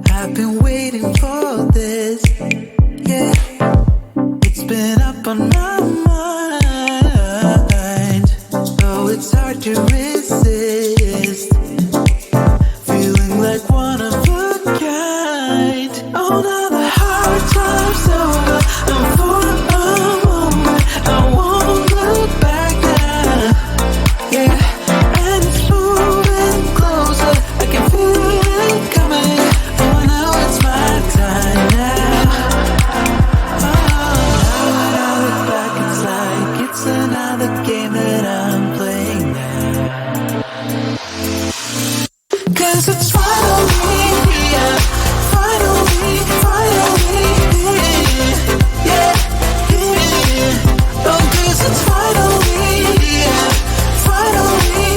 I've been waiting for this, yeah. It's been up on my mind, though it's hard to resist. Feeling like one of a kind. Oh, now the hard time's over. I'm for a moment. I won't look back now, yeah. And it's moving closer. I can feel it coming. Oh, now it's my time now. Oh, when I look back, it's like it's another game that I'm playing now. 'Cause it's finally here, finally, yeah, yeah. Oh, 'cause it's finally here, finally,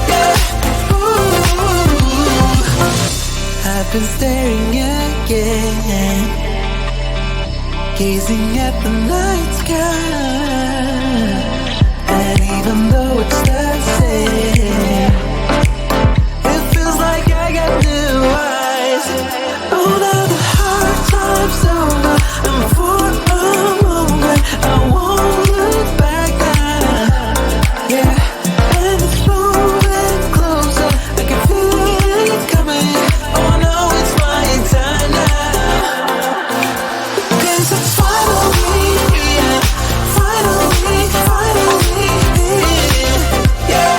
yeah. Ooh. I've been staring again, gazing at the night sky, and even though it's the same, it feels like I got new eyes. Oh, now the hard time's over. I'm for a moment. I won't look back now, yeah. And it's moving closer. I can feel it coming. Oh, no, it's my time now. 'Cause it's finally here, finally, yeah,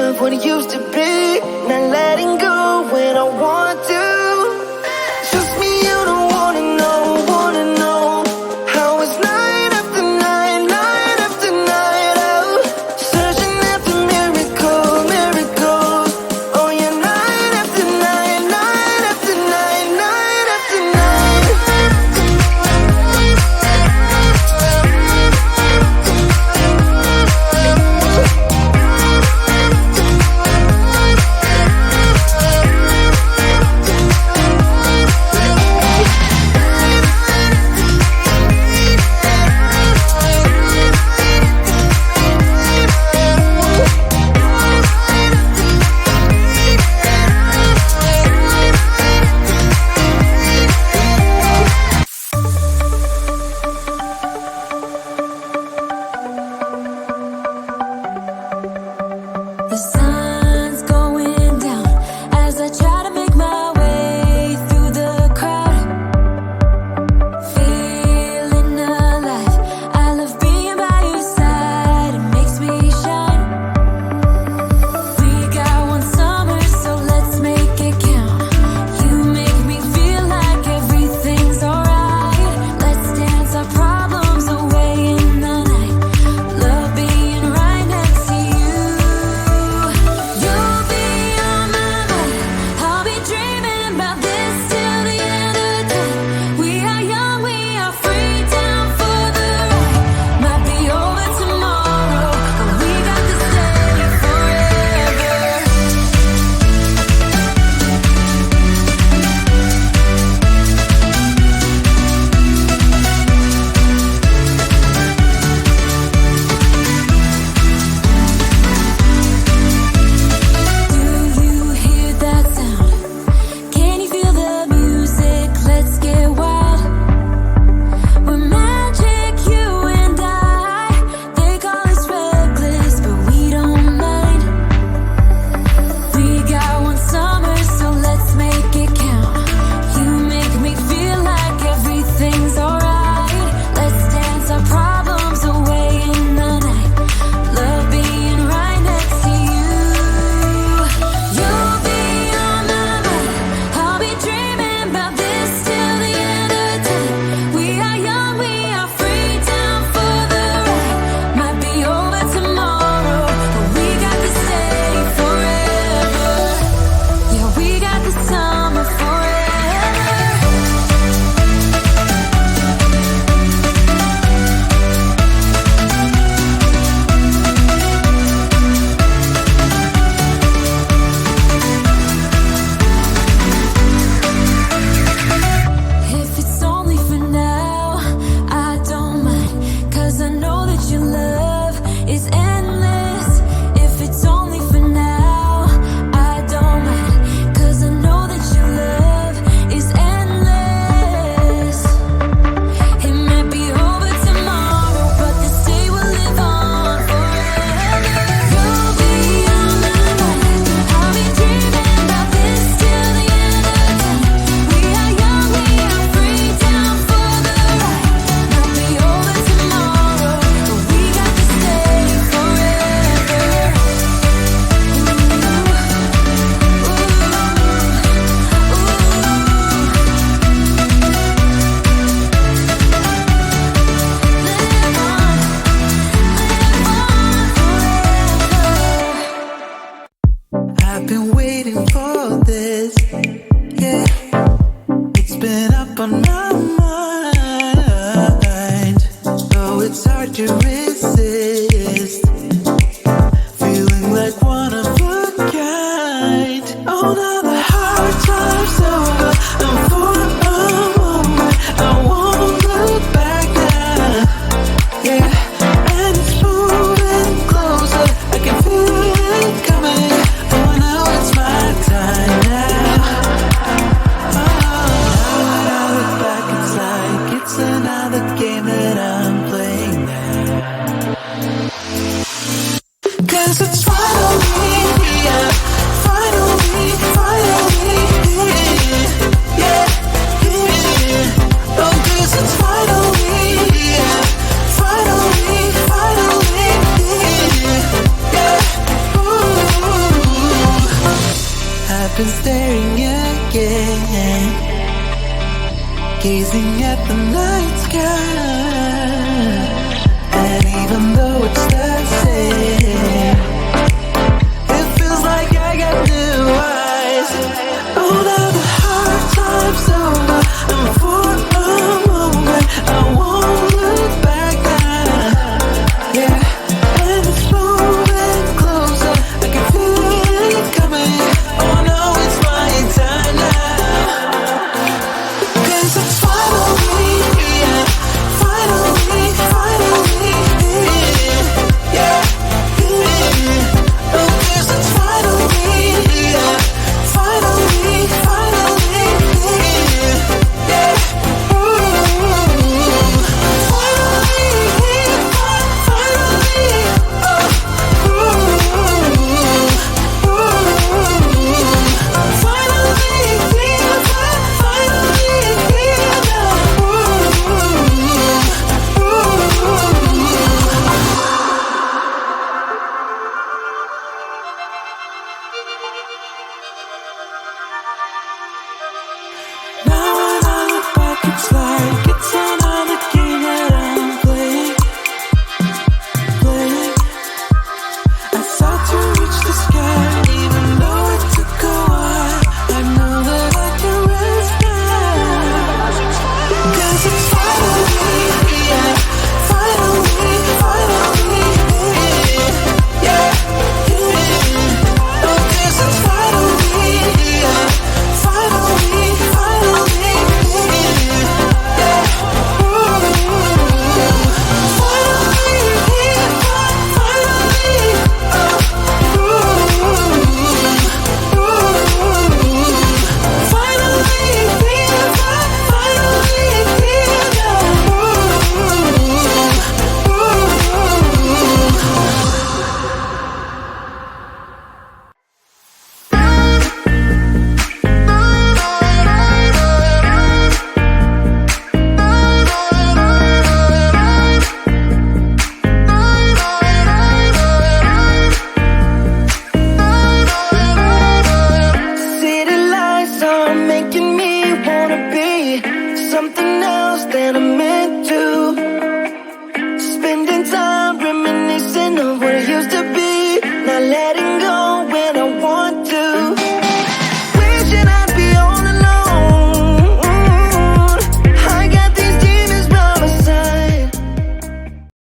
love what it used to be, not letting go when I want to. Trust me, you don't wanna know how it's night after night, night after night. Oh, searching after miracles. Oh yeah, night after night, night after night, night after night. The sun's going down as I try to make my way through the crowd. Feeling alive, I love being by your side, it makes me shine. We got one summer, so let's make it count. You make me feel like everything's alright. Let's dance our problems away in the night. Love being right next to you. You'll be on my mind. I'll be dreaming about this till the end of time. We are young, we are free, down for the ride. Might be over tomorrow, but we got to stay forever. Do you hear that sound? Can you feel the music? Let's get wild. We're magic, you and I. They call us reckless, but we don't mind. We got one summer, so let's make it count. You make me feel like everything's alright. Let's dance our problems away in the night. Love being right next to you. You'll be on my mind. I'll be dreaming about this till the end of time. We are young, we are free, down for the ride. Might be over tomorrow, but we got to stay forever. Yeah, we got the summer forever. If it's only for now, I don't mind, 'cause I know that your love is endless. If it's only for now, I don't mind, 'cause I know that your love is endless. It might be over tomorrow, but this day will live on forever. You'll be on my mind. I'll be dreaming about this till the end of time. We are young, we are free, down for the ride. Might be over tomorrow, but we got to stay forever. I've been waiting for this, yeah. It's been up on my mind, though it's hard to resist. Feeling like one of a kind. Oh, now the hard time's over. I'm for a moment. I won't look back now, yeah. And it's moving closer. I can feel it coming. Oh, now it's my time now. Now that I look back, it's like it's another game that I'm playing now. 'Cause it's finally here, finally, finally here, yeah, yeah. Oh, 'cause it's finally here, finally, finally here, yeah. Ooh. been staring again, gazing at the night sky. And even though it's